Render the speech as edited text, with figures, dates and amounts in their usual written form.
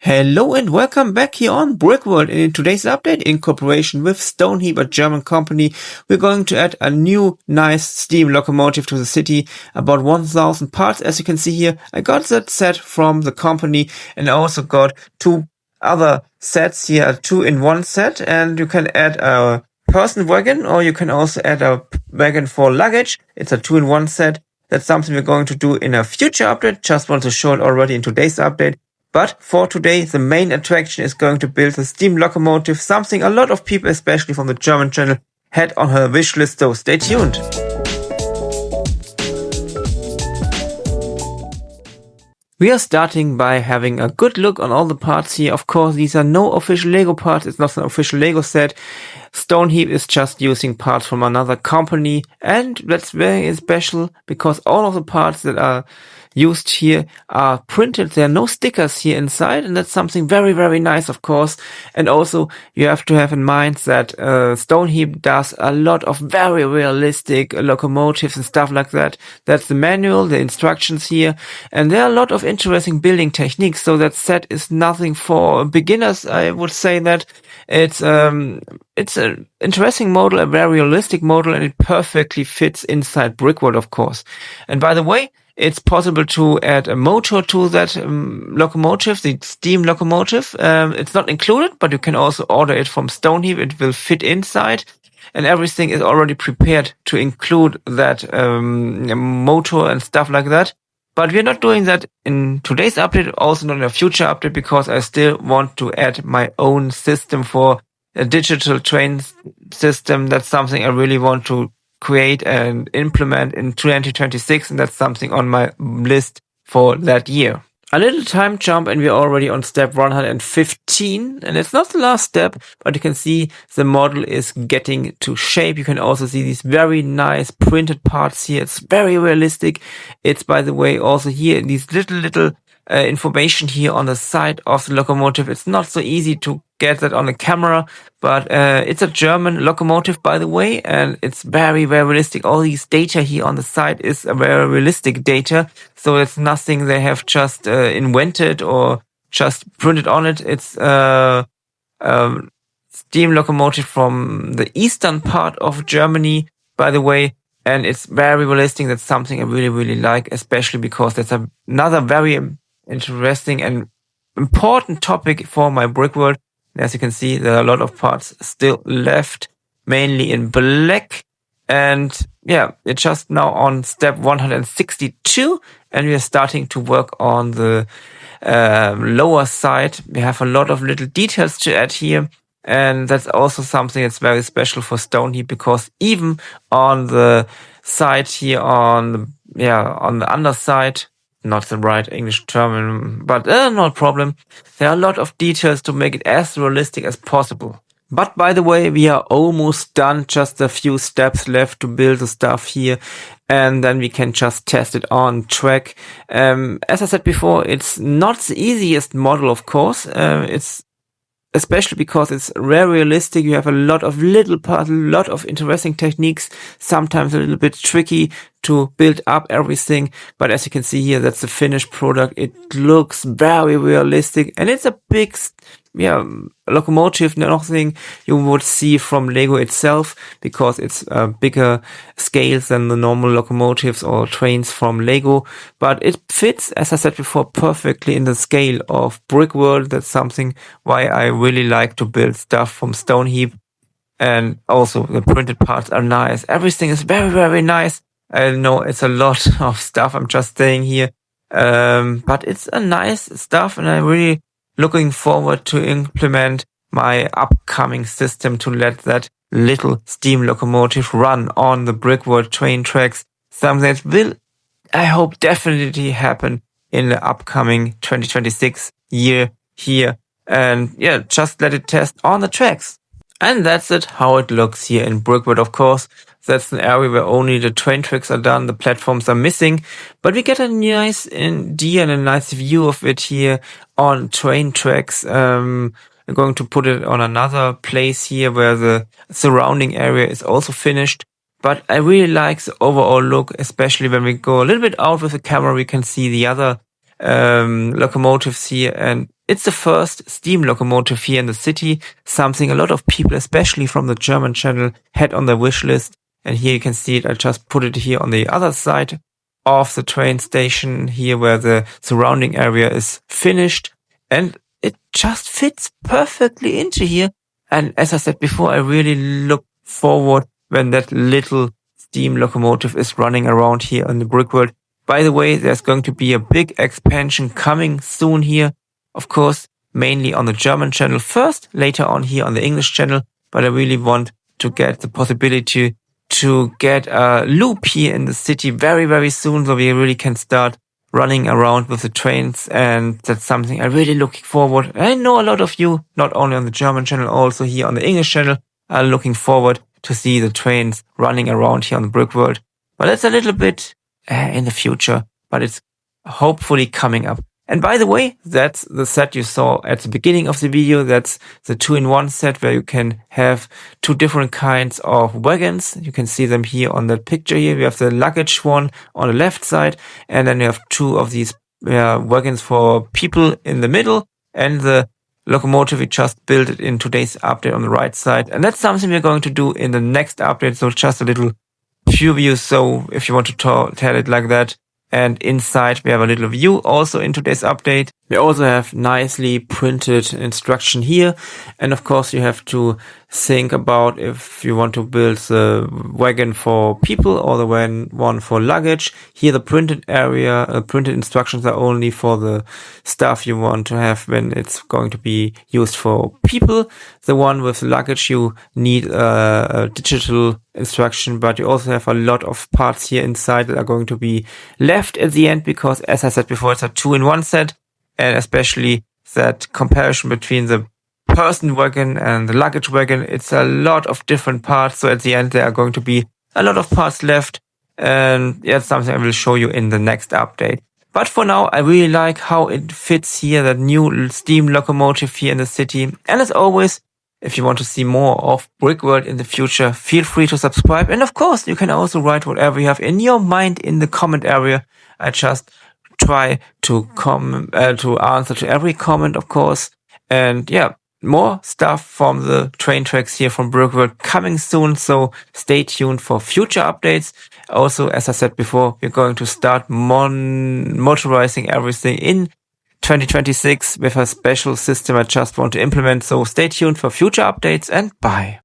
Hello and welcome back here on Brickworld. And in today's update, in cooperation with Stoneheap, a German company, we're going to add a new nice steam locomotive to the city. About 1,000 parts, as you can see here. I got that set from the company, and I also got two other sets here, a 2-in-1 set, and you can add a person wagon, or you can also add a wagon for luggage. It's a 2-in-1 set. That's something we're going to do in a future update. Just want to show it already in today's update. But for today, the main attraction is going to build the steam locomotive, something a lot of people, especially from the German channel, had on her wish list, so stay tuned. We are starting by having a good look on all the parts here. Of course, these are no official Lego parts. It's not an official Lego set. Stoneheap is just using parts from another company, and that's very special because all of the parts that are used here are printed. There are no stickers here inside, and that's something very, very nice, of course. And also, you have to have in mind that Stoneheap does a lot of very realistic locomotives and stuff like that. That's the manual, the instructions here, and there are a lot of interesting building techniques. So that set is nothing for beginners. I would say that it's an interesting model, a very realistic model, and it perfectly fits inside Brickworld, of course. And by the way, it's possible to add a motor to that locomotive, the steam locomotive. It's not included, but you can also order it from Stoneheap. It will fit inside, and everything is already prepared to include that motor and stuff like that. But we're not doing that in today's update, also not in a future update, because I still want to add my own system for a digital train system. That's something I really want to create and implement in 2026, and that's something on my list for that year. A little time jump, and we're already on step 115, and it's not the last step, but you can see the model is getting to shape. You can also see these very nice printed parts here. It's very realistic. It's, by the way, also here these little information here on the side of the locomotive. It's not so easy to get that on a camera, but it's a German locomotive, by the way, and it's very, very realistic. All these data here on the side is a very realistic data, so it's nothing they have just invented or just printed on it. It's a steam locomotive from the eastern part of Germany, by the way, and it's very realistic. That's something I really, really like, especially because that's another very interesting and important topic for my Brickworld. As you can see, there are a lot of parts still left, mainly in black. And yeah, it's just now on step 162, and we are starting to work on the lower side. We have a lot of little details to add here, and that's also something that's very special for Stoneheap, because even on the side here, on the underside, not the right English term, but no problem. There are a lot of details to make it as realistic as possible. But by the way, we are almost done. Just a few steps left to build the stuff here, and then we can just test it on track. As I said before, it's not the easiest model, of course. It's especially because it's very realistic. You have a lot of little parts, a lot of interesting techniques, sometimes a little bit tricky to build up everything. But as you can see here, that's the finished product. It looks very realistic, and it's a big, locomotive, nothing you would see from Lego itself, because it's bigger scales than the normal locomotives or trains from Lego. But it fits, as I said before, perfectly in the scale of Brickworld. That's something why I really like to build stuff from Stoneheap. And also the printed parts are nice. Everything is very, very nice. I know it's a lot of stuff I'm just saying here. But it's a nice stuff, and I'm really looking forward to implement my upcoming system to let that little steam locomotive run on the Brickworld train tracks. Something that will, I hope, definitely happen in the upcoming 2026 year here. And yeah, just let it test on the tracks. And that's it, how it looks here in Brickworld, of course. That's an area where only the train tracks are done, the platforms are missing, but we get a nice idea and a nice view of it here on train tracks. We're going to put it on another place here where the surrounding area is also finished. But I really like the overall look, especially when we go a little bit out with the camera, we can see the other locomotives here, and it's the first steam locomotive here in the city, something a lot of people, especially from the German channel, had on their wish list. And here you can see it. I just put it here on the other side of the train station here where the surrounding area is finished, and it just fits perfectly into here. And as I said before, I really look forward when that little steam locomotive is running around here on the Brickworld. By the way, there's going to be a big expansion coming soon here. Of course, mainly on the German channel first, later on here on the English channel. But I really want to get the possibility to get a loop here in the city very, very soon. So we really can start running around with the trains. And that's something I really looking forward. I know a lot of you, not only on the German channel, also here on the English channel, are looking forward to see the trains running around here on the Brickworld. But it's a little bit in the future, but it's hopefully coming up. And by the way, that's the set you saw at the beginning of the video. That's the 2-in-1 set where you can have two different kinds of wagons. You can see them here on the picture here. We have the luggage one on the left side, and then you have two of these wagons for people in the middle, and the locomotive we just built it in today's update on the right side. And that's something we're going to do in the next update. So just a little preview. So if you want to tell it like that. And inside we have a little view also in today's update. We also have nicely printed instruction here. And of course you have to think about if you want to build the wagon for people or the one for luggage. Here the printed printed instructions are only for the stuff you want to have when it's going to be used for people. The one with luggage, you need a digital instruction, but you also have a lot of parts here inside that are going to be left at the end because, as I said before, it's a 2-in-1 set, and especially that comparison between the person wagon and the luggage wagon, it's a lot of different parts. So at the end, there are going to be a lot of parts left, and that's something I will show you in the next update. But for now, I really like how it fits here, that new steam locomotive here in the city. And as always, if you want to see more of Brickworld in the future, feel free to subscribe. And of course, you can also write whatever you have in your mind in the comment area. I just try to answer to every comment, of course. And yeah, more stuff from the train tracks here from Brickworld coming soon. So stay tuned for future updates. Also, as I said before, we're going to start motorizing everything in 2026 with a special system I just want to implement. So stay tuned for future updates, and bye.